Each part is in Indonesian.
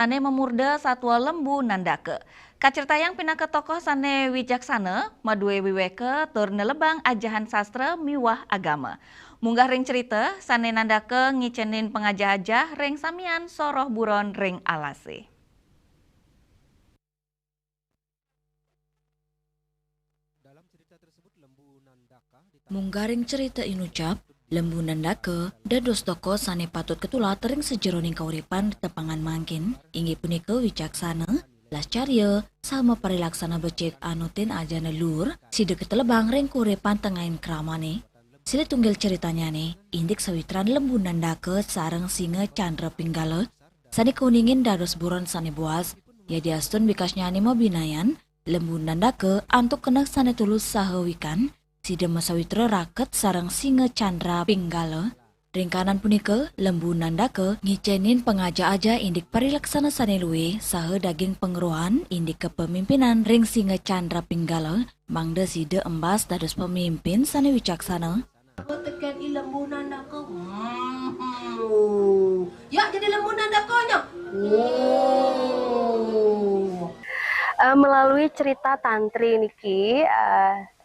Sane memurda satwa lembu nandake. Kacertayang pinake tokoh sane wijaksana, madue wiweke tur nelebang ajahan sastra miwah agama. Munggah ring cerita, sane nandake ngicenin pengajah-ajah ring samian soroh buron ring alase. Munggaring cerita inucap, lembu nandake, dados toko sane patut ketula tering sejeroning kauripan tepangan mangkin, inggih punika wicaksana, lascarya, sama parilaksana becik anutin aja nelur, sida ketelebang ring kuripan tengahin kramane. Sila tunggal ceritanya nih, indik sawitran lembu nandake sarang singa Chandra Pinggala, sane kuningin dados buron sane buas, ya diastun bikasnya animo binayan, lembu nandake antuk kenek sane tulus sahawikan, sida masawitra raket sarang singa Chandra Pinggala. Ringkanan punika lembu nandake ngicenin pengaja-aja indik parilaksana sane luwe saha daging pengeruhan indik kepemimpinan ring singa Chandra Pinggala mangda sida embas dados pemimpin sane wicaksana. Tekan lembu nandake. Ya jadi lembu nandakonya. Melalui cerita tantri niki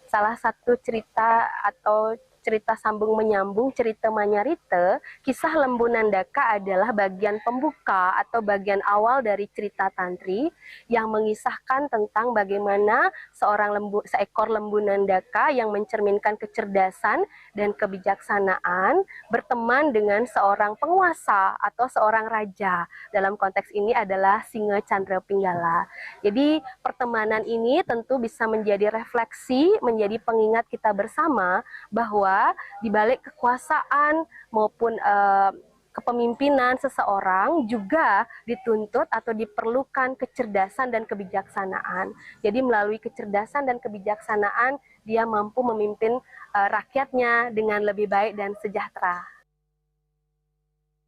salah satu cerita atau cerita sambung menyambung cerita Manyarita, kisah lembu nandaka adalah bagian pembuka atau bagian awal dari cerita tantri yang mengisahkan tentang bagaimana seekor lembu nandaka yang mencerminkan kecerdasan dan kebijaksanaan berteman dengan seorang penguasa atau seorang raja. Dalam konteks ini adalah singa Chandra Pinggala. Jadi pertemanan ini tentu bisa menjadi refleksi, menjadi pengingat kita bersama bahwa di balik kekuasaan maupun kepemimpinan seseorang juga dituntut atau diperlukan kecerdasan dan kebijaksanaan. Jadi melalui kecerdasan dan kebijaksanaan dia mampu memimpin rakyatnya dengan lebih baik dan sejahtera.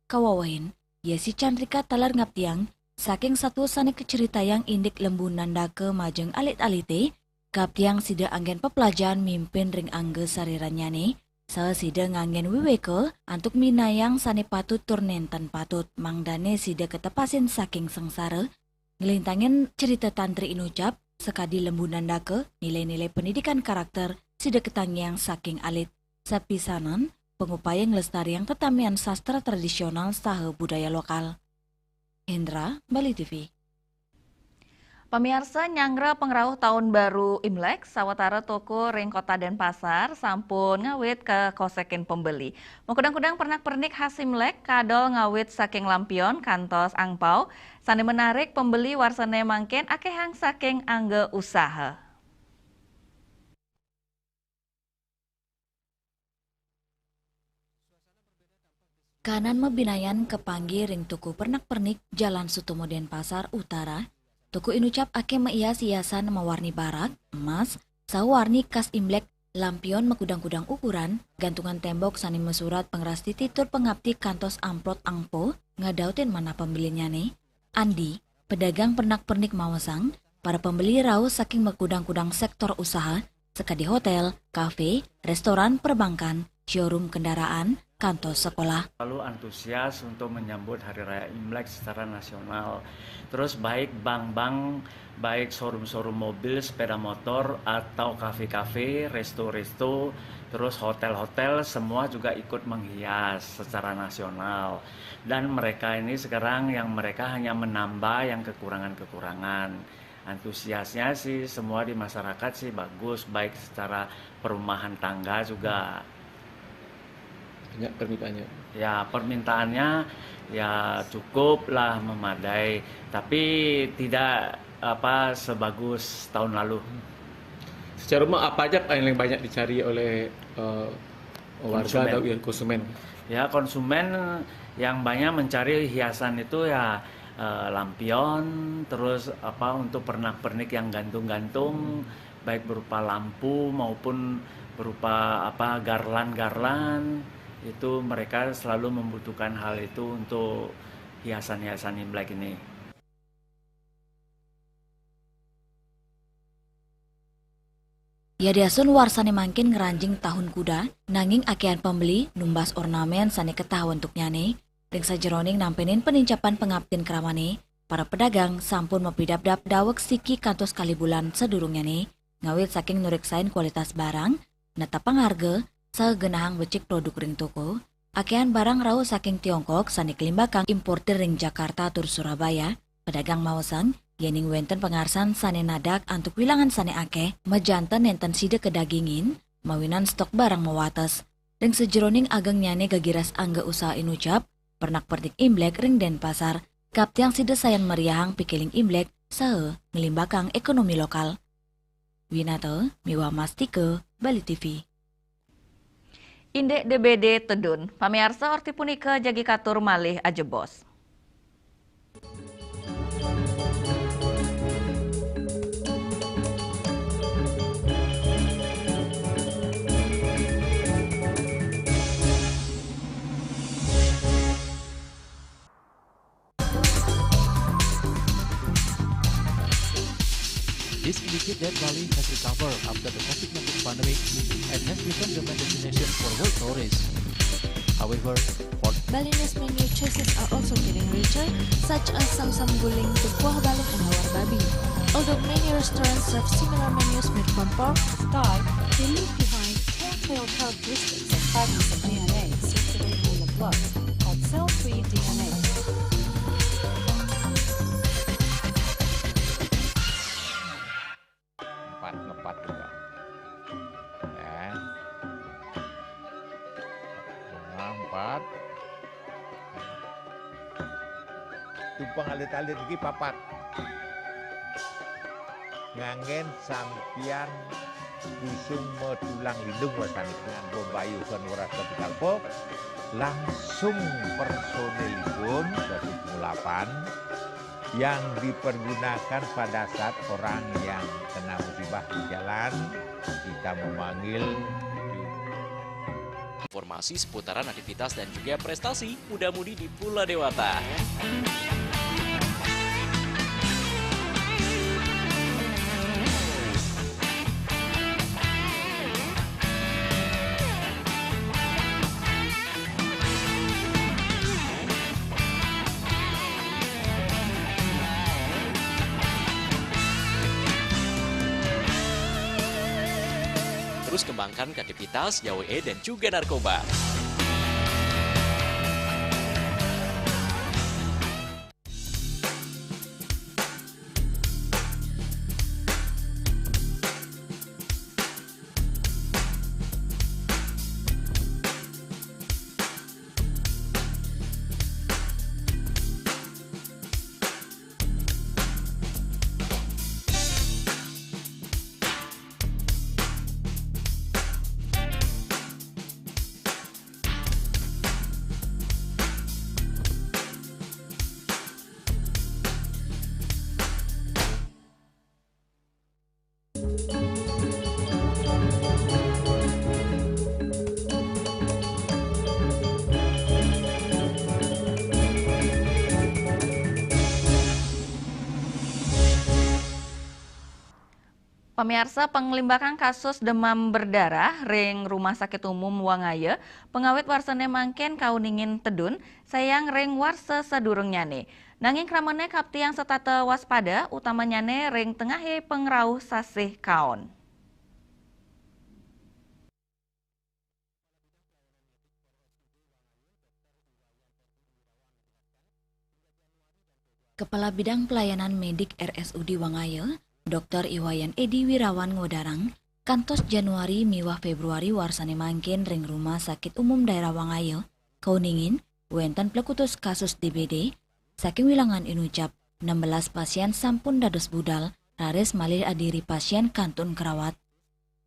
Kawawain, Yesi Chandrika talar ngaptiang, saking satu sane kecerita yang indik lembu nandake majeng alit-alite, kaptiang sida anggen pepelajaran mimpin ring angge sarirannya nih, sa sida nganggen wiweke antuk minayang sane patut turnenten patut mangdane sida ketepasin saking sengsara, ngelintangin cerita tantri inucap, sekadi lembu nandake, nilai-nilai pendidikan karakter sida ketangiang saking alit, sapisanan, pengupaya ngelestariang tetamian sastra tradisional saha budaya lokal. Hendra, Bali TV. Pemirsa nyangra pengrauh tahun baru Imlek, sawatara toko ring kota Denpasar sampun ngawit ke kosekin pembeli. Mengkudang-kudang pernak-pernik khas Imlek kadol ngawit saking lampion kantos angpau, sane menarik pembeli warsane mangken akehang saking angge usaha. Kanan mebinayan kepanggi ring tuku pernak-pernik Jalan Sutomo Denpasar Utara. Tuku inucap ake meias-iasan mewarni barat, emas, sawarni khas Imlek, lampion mekudang-kudang ukuran, gantungan tembok sani mesurat pengeras titur pengabdi kantos amplot angpo, ngadautin mana pembelinya nih. Andi, pedagang pernak-pernik mawasang, para pembeli rau saking mekudang-kudang sektor usaha, sekadi hotel, kafe, restoran, perbankan, showroom kendaraan, kantor sekolah. Lalu antusias untuk menyambut Hari Raya Imlek secara nasional. Terus baik bank-bank, baik showroom-showroom mobil, sepeda motor, atau kafe-kafe, resto-resto, terus hotel-hotel, semua juga ikut menghias secara nasional. Dan mereka ini sekarang yang mereka hanya menambah yang kekurangan-kekurangan. Antusiasnya sih semua di masyarakat sih bagus, baik secara perumahan tangga juga. Banyak permintaannya. Ya permintaannya ya cukup lah memadai, tapi tidak sebagus tahun lalu. Secara umum apa aja yang banyak dicari oleh warga atau konsumen? Ya konsumen yang banyak mencari hiasan itu ya lampion, terus untuk pernak-pernik yang gantung-gantung, baik berupa lampu maupun berupa garlan-garlan. Itu mereka selalu membutuhkan hal itu untuk hiasan-hiasan Imlek ini. Ya diasun warsane mangkin ngeranjing tahun kuda, nanging akean pembeli numbas ornamen sane ketah untuk nyane, ring sajeroning nampenin penincapan pengabdin kramane, Para pedagang sampun mapidap-dap dawek siki kantos kali bulan sedurungnya nih, ngawit saking nureksain kualitas barang, netapang harga, sagenahang becik produk ring toko, akean barang rau saking Tiongkok sanik limbakang importir ring Jakarta tur Surabaya, pedagang maosan, yening wenten pengarsan sane nadak antuk wilangan sane akeh, majanten enten side kedagingin, mawinan stok barang mewates. Ring sejeroning ageng nyane gagiras angga usaha inucap, pernak pernik Imlek ring Denpasar, kaptiang side sayan meriahang pikiling Imlek, sahe ngelimbakang ekonomi lokal. Winato, Miwa Mastike, Bali TV. Indek DBD Tedun, pamiarsa orti punika jagi katur malih ajebos. This indicates that Bali has recovered after the COVID-19 pandemic and has become the main destination for world tourists. However, for Balinese menu choices are also getting richer, such as samsam guling, kuah balung, and hawar babi. Although many restaurants serve similar menus made from pork, Thai, they leave behind telltale characteristics of fragments of DNA circulating in the blood, called cell-free DNA. Ngepat juga ya. Empat tumpang alit-alit lagi papat ngangen sampian busung tulang lindung wasan dengan bombayu kan waras kapital pok langsung personelipun 108 yang dipergunakan pada saat orang yang kena musibah di jalan, kita memanggil. Informasi seputaran aktivitas dan juga prestasi muda-mudi di Pulau Dewata. Terus kembangkan kreativitas, YWE, dan juga narkoba. Pemirsa, pengelimbakan kasus demam berdarah ring Rumah Sakit Umum Wangaya, pengawet warsane mangken kauningin Tedun, sayang ring warse sadurung nyane. Nanging kramane kapti yang setata waspada, utamanya ring tengahe pengrauh sasih kaon. Kepala Bidang Pelayanan Medik RSUD Wangaya, Dr. Iwayan Edi Wirawan ngodarang, kantos Januari miwah Februari warsane mangkin ring Rumah Sakit Umum Daerah Wangaya, kauningin, wenten plekutus kasus DBD, saking wilangan inucap, 16 pasien sampun dados budal, raris malih adiri pasien kantun kerawat.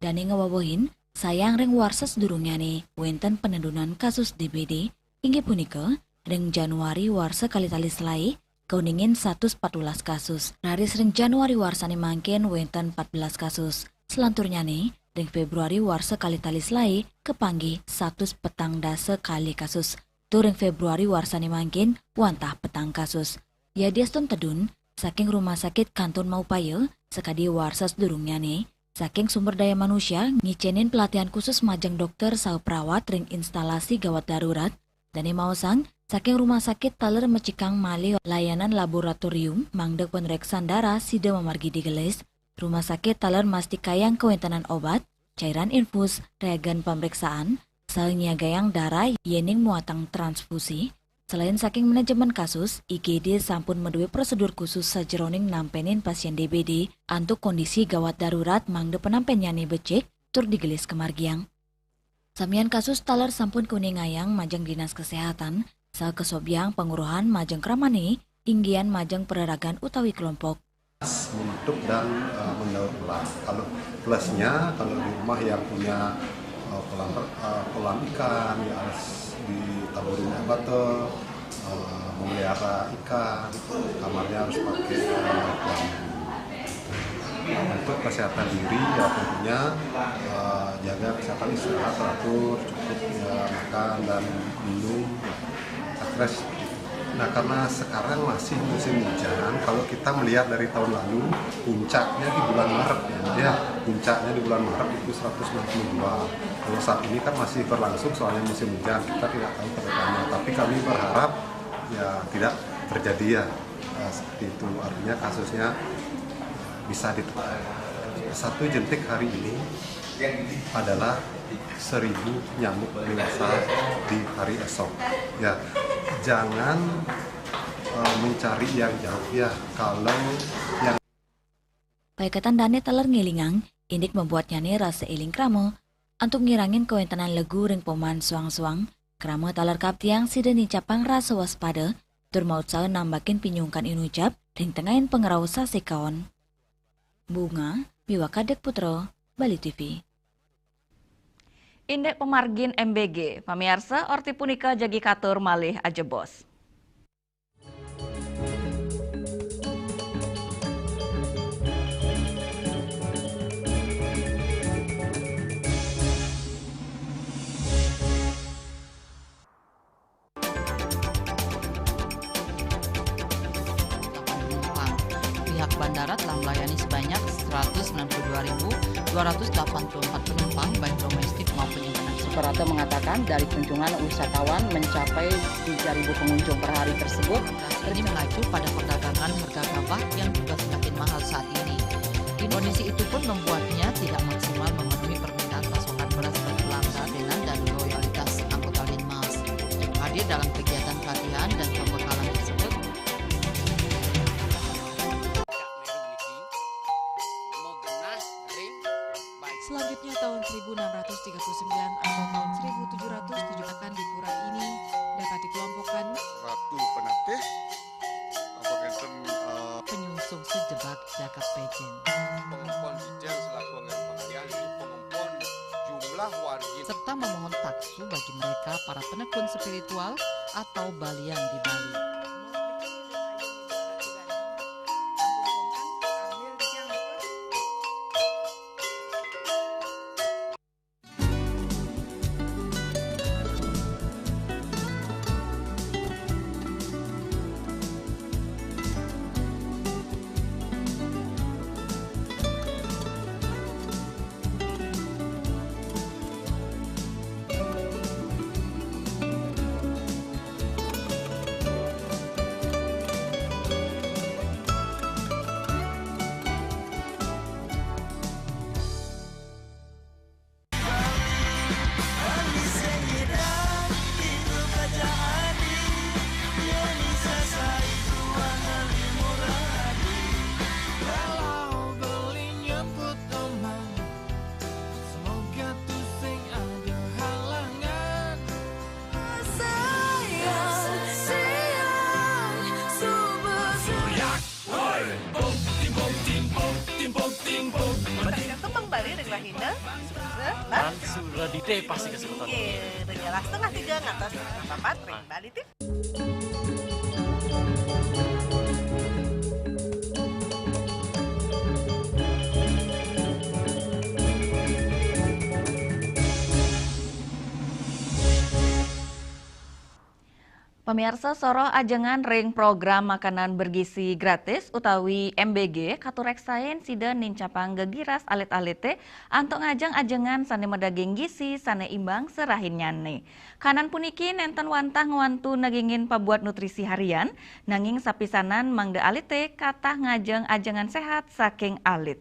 Dani ngewawohin, sayang ring warses durungyane, wenten penedunan kasus DBD, inggih punika, ring Januari warse kali-tali selai, kauningin 114 kasus. Raris ring Januari warsane mangken wenten 14 kasus. Selanturnya nih, ring Februari warse kali-tali selai kepanggi 100 petang dase kali kasus. Turing Februari warsane mangken wantah petang kasus. Ya diaston Tedun, saking Rumah Sakit Kantun Maupaya, sekadi warsas durungnya nih, saking sumber daya manusia ngicenin pelatihan khusus majang dokter sau perawat ring instalasi gawat darurat, dan maosang Saking rumah sakit taler mecikang mali layanan laboratorium mangdek penreksan darah sida memargi digelis. Rumah sakit taler masti kayang kewentanan obat, cairan infus, reagen pemeriksaan, salnya gayang darah yening muatang transfusi. Selain saking manajemen kasus, IGD sampun menduwe prosedur khusus sajeroning nampenin pasien DBD antuk kondisi gawat darurat mangde penampennyane becek tur digelis kemargiang. Samian kasus taler sampun kuningayang majeng dinas kesehatan, sal kesobiang penguruhan majeng kramane, inggian majeng pereragan utawi kelompok. Menutup dan mendaur ulang. Kalau plusnya, kalau di rumah yang punya kolam ikan, ya harus ditaburin obat, memelihara ikan, kamarnya harus pakai kolam. Untuk kesehatan diri ya tentunya jaga kesehatan istirahat teratur, cukup ya, makan dan minum, fresh. Nah karena sekarang masih musim hujan, kalau kita melihat dari tahun lalu puncaknya di bulan Maret ya, puncaknya di bulan Maret itu 162. Kalau saat ini kan masih berlangsung soalnya musim hujan, kita tidak tahu kedepannya. Tapi kami berharap ya tidak terjadi ya seperti itu. Artinya kasusnya bisa ditekan. Satu jentik hari ini adalah 1000 nyamuk dewasa di hari esok. Ya, jangan mencari yang jauh ya. Kalau yang Paikatan dane taler ngilingang, indik membuatnya nih rasa eling kramo, untuk ngirangin kewentanan legu ring poman suang-suang, kramo taler kaptiang sida nicapang rasa waspada, tur maut sao nambakin pinyungkan inucap, ring tengahin pengerau sasi kawan. Bunga, Biwa Kadek Putro, Bali TV. Indek pemargin MBG, pamiarsa orti punika jagi katur malih ajebos. Pihak bandara telah melayani sebanyak 192.284 penumpang baik domestik maupun internasional. Suprapto mengatakan dari kunjungan wisatawan mencapai 3.000 pengunjung per hari tersebut. Ini mengacu pada perdagangan harga gabah yang juga semakin mahal saat ini. Kondisi itu pun membuatnya tidak maksimal memenuhi permintaan pasokan beras bagi pelanggan dan loyalitas anggota Linmas yang hadir dalam kegiatan pelatihan dan pembekalan tersebut. Selanjutnya tahun 1639 atau tahun 1707 akan di pura ini dapat dikelompokkan Ratu Penatih atau penyungsung sejebak jagat pejen. Pengumpul Dijen selaku anggaran pengalian di pengumpul jumlah warga serta memohon taksu bagi mereka para penekun spiritual atau balian di Bali. Dan sudah di day pasti kesempatan. Iya, jelas 2:30 ngatos papat ring Bali TV. Pemirsa soro ajengan ring program makanan bergizi gratis utawi MBG katureksain sida nincapang gegiras alit-alite antuk ngajeng ajengan sane medaging gizi sane imbang serahin nyane. Kanan puniki nenten wantah ngwantu nagingin pabuat nutrisi harian nanging sapisanan mangde alite katah ngajeng ajengan sehat saking alit.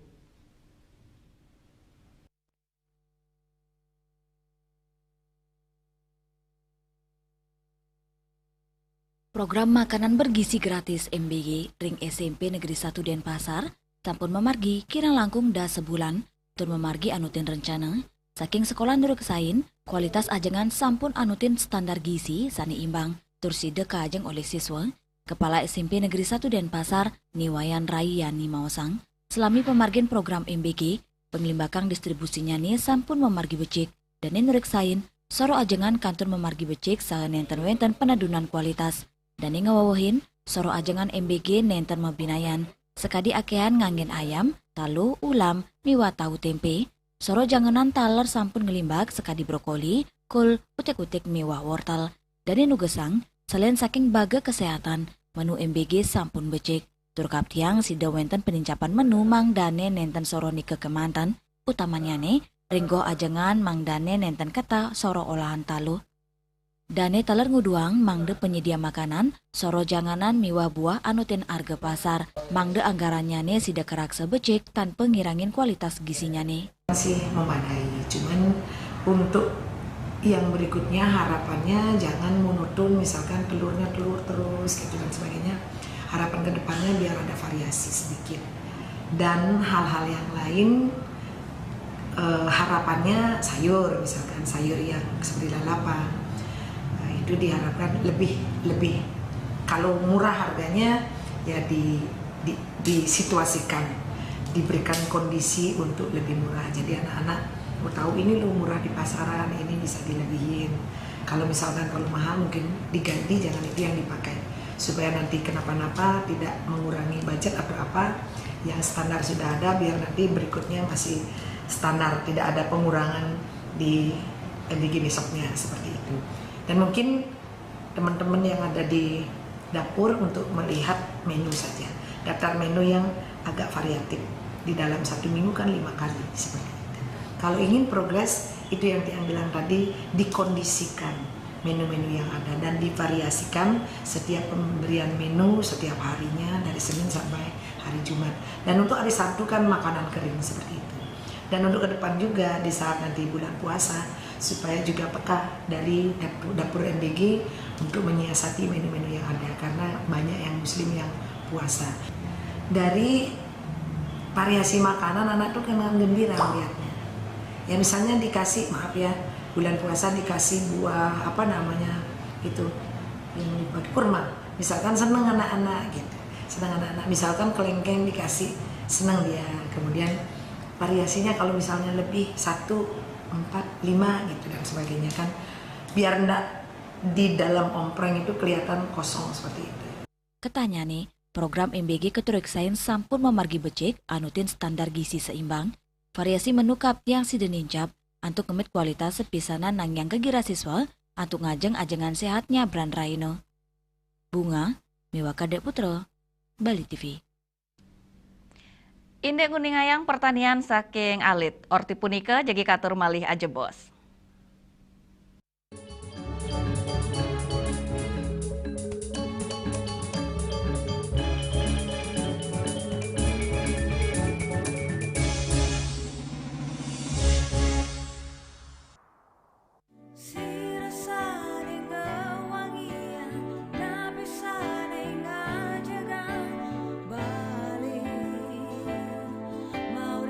Program makanan bergizi gratis MBG ring SMP Negeri 1 Denpasar sampun memargi kirang langkung dah sebulan tur memargi anutin rencana saking sekolah nuruksain kualitas ajengan sampun anutin standar gizi sani imbang tur sida kaajeng oleh siswa. Kepala SMP Negeri 1 Denpasar Niwayan Rayani Maosang selami pemargin program MBG penglimbakang distribusinya nih sampun memargi becik dan nuruksain soro ajengan kantor memargi becik saha nenten wenten penadunan kualitas. Dan ngawawahin soro ajengan MBG nenten mabinayan sekadi akehan nganggen ayam, talu, ulam, miwa tahu tempe. Soro janganan taler sampun ngelimbak sekadi brokoli, kol, utek-utek miwa wortel. Dan nugesang selain saking baga kesehatan menu MBG sampun becek. Turkap tiang sida wenten penincapan menu mang dane nenten soro nike kemantan utamanya ne ringgo ajengan mang dane nenten kata soro olahan talu. Dane taler nguduang mangde penyedia makanan, soro janganan miwa buah anutin arga pasar, mangde anggarannya ne sida keraksa becek tanpa ngirangin kualitas gizinya ne. Masih memadai, cuman untuk yang berikutnya harapannya jangan monoton misalkan telurnya telur terus gitu dan sebagainya. Harapan kedepannya biar ada variasi sedikit. Dan hal-hal yang lain harapannya sayur misalkan sayur yang seperti lalapan. Itu diharapkan lebih kalau murah harganya ya disituasikan diberikan kondisi untuk lebih murah jadi anak-anak mau tahu ini lo murah di pasaran ini bisa dilebihin kalau misalkan kalau mahal mungkin diganti jangan itu yang dipakai supaya nanti kenapa-napa tidak mengurangi budget atau apa yang standar sudah ada biar nanti berikutnya masih standar tidak ada pengurangan di MBG besoknya seperti itu. Dan mungkin teman-teman yang ada di dapur untuk melihat menu saja. Daftar menu yang agak variatif. Di dalam 1 minggu kan 5 kali seperti itu. Kalau ingin progres, itu yang Tiang bilang tadi, dikondisikan menu-menu yang ada dan divariasikan setiap pemberian menu setiap harinya dari Senin sampai hari Jumat. Dan untuk hari Sabtu kan makanan kering seperti itu. Dan untuk ke depan juga di saat nanti bulan puasa supaya juga peka dari dapur MBG untuk menyiasati menu-menu yang ada karena banyak yang muslim yang puasa. Dari variasi makanan anak tuh kan gembira melihatnya. Ya misalnya dikasih bulan puasa dikasih buah apa namanya itu yang kurma. Misalkan seneng anak-anak gitu. Seneng anak-anak misalkan kelengkeng dikasih seneng dia. Kemudian variasinya kalau misalnya lebih 1, 4, 5 gitu dan sebagainya kan biar enggak di dalam ompreng itu kelihatan kosong seperti itu. Ketanya nih, program MBG ketureksain sampun memargi becek anutin standar gizi seimbang, variasi menu kap yang sidenincap antuk ngemit kualitas sepisanan nang yang kegira siswa antuk ngajeng ajengan sehatnya Bran Raino. Bunga, Miwaka Dek Putra, Bali TV. Indek Kuningayang pertanian saking alit, orti punika jagi katur malih ajebos.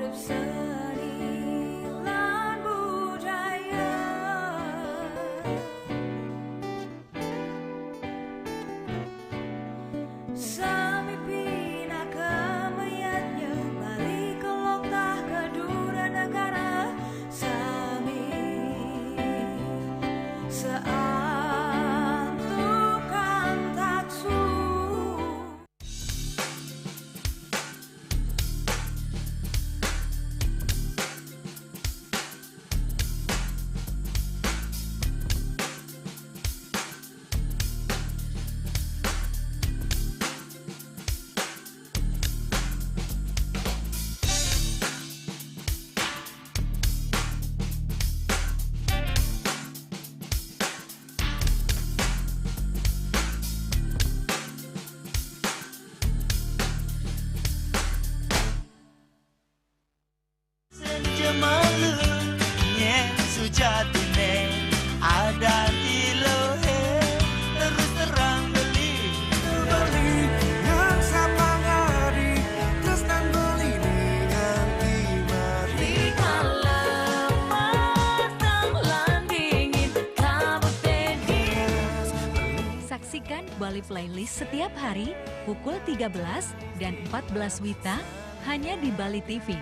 Seni lan budaya malu nye sujatune ada di lohe terus terang beli yang sapangari terus tan beli nganti mati Kalau matang landingin kabut tenis. Saksikan Bali Playlist setiap hari pukul 13 dan 14 WITA hanya di Bali TV.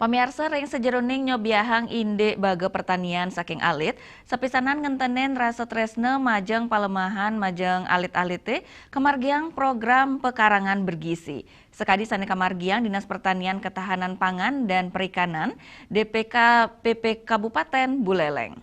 Pamirsa ring sejeroning nyobiahang inde baga pertanian saking alit, sepisanan ngentenen rasa tresna majeng palemahan majeng alit-alite kemargiang program pekarangan bergizi. Sekadi sane kamargiang Dinas Pertanian Ketahanan Pangan dan Perikanan DPK PP Kabupaten Buleleng.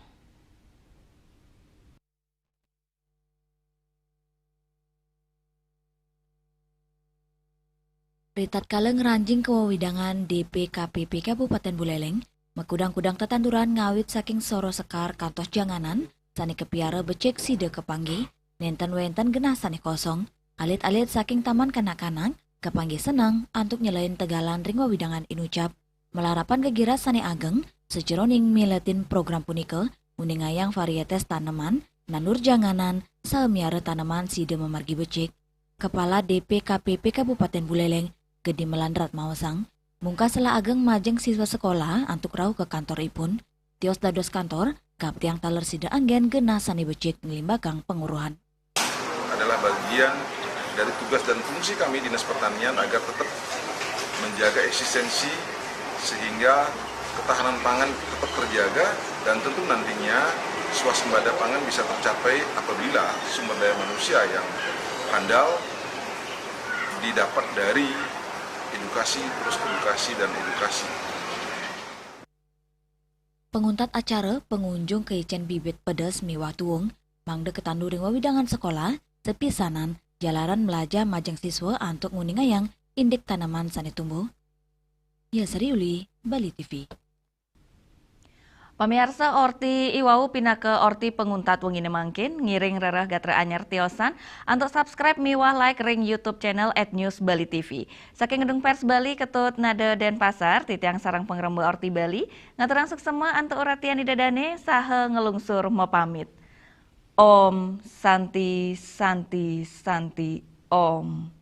Ritat kaleng ranjing kewawidangan DPKPP Kabupaten Buleleng, mekudang-kudang tetanduran ngawit saking soro sekar kantos janganan, sani kepiara becek side kepanggi, nenten wenten genah sani kosong, alit-alit saking taman kanak-kanak, kepanggi senang antuk nyelain tegalan ring wawidangan inucap, melarapan kegira sani ageng, sejeroning miletin program punike, uningayang varietes tanaman, nanur janganan, saemiara tanaman side memargi becek. Kepala DPKPP Kabupaten Buleleng, Gedi Melandrat Mawasang, mungkasela ageng majeng siswa sekolah antuk rauh ke kantor ipun, tios dados kantor, kap tiang taler sida anggen genah sani becik ngelimbakang penguruhan. Adalah bagian dari tugas dan fungsi kami Dinas Pertanian agar tetap menjaga eksistensi sehingga ketahanan pangan tetap terjaga dan tentu nantinya swasembada pangan bisa tercapai apabila sumber daya manusia yang handal didapat dari edukasi, terus edukasi dan edukasi. Penguntat acara pengunjung ke icen bibit pedas miwah tuung, mangde ketandu ring wawidangan sekolah, sepisanan, jalaran melaja majeng siswa antuk nguningayang indek tanaman sani tumbuh. Ya Sariuli, Bali TV. Pamirsa orti iwau pindah ke orti penguntat wengine mangkin ngiring rerah gatra anyar tiosan untuk subscribe miwah like ring YouTube channel @newsbali.tv. Saking gedung pers Bali ketut nada Denpasar titiang sarang pengrembe orti Bali ngaturang suksema antuk uratian didadane saha ngelungsur mau pamit. Om Santi Santi Santi Om.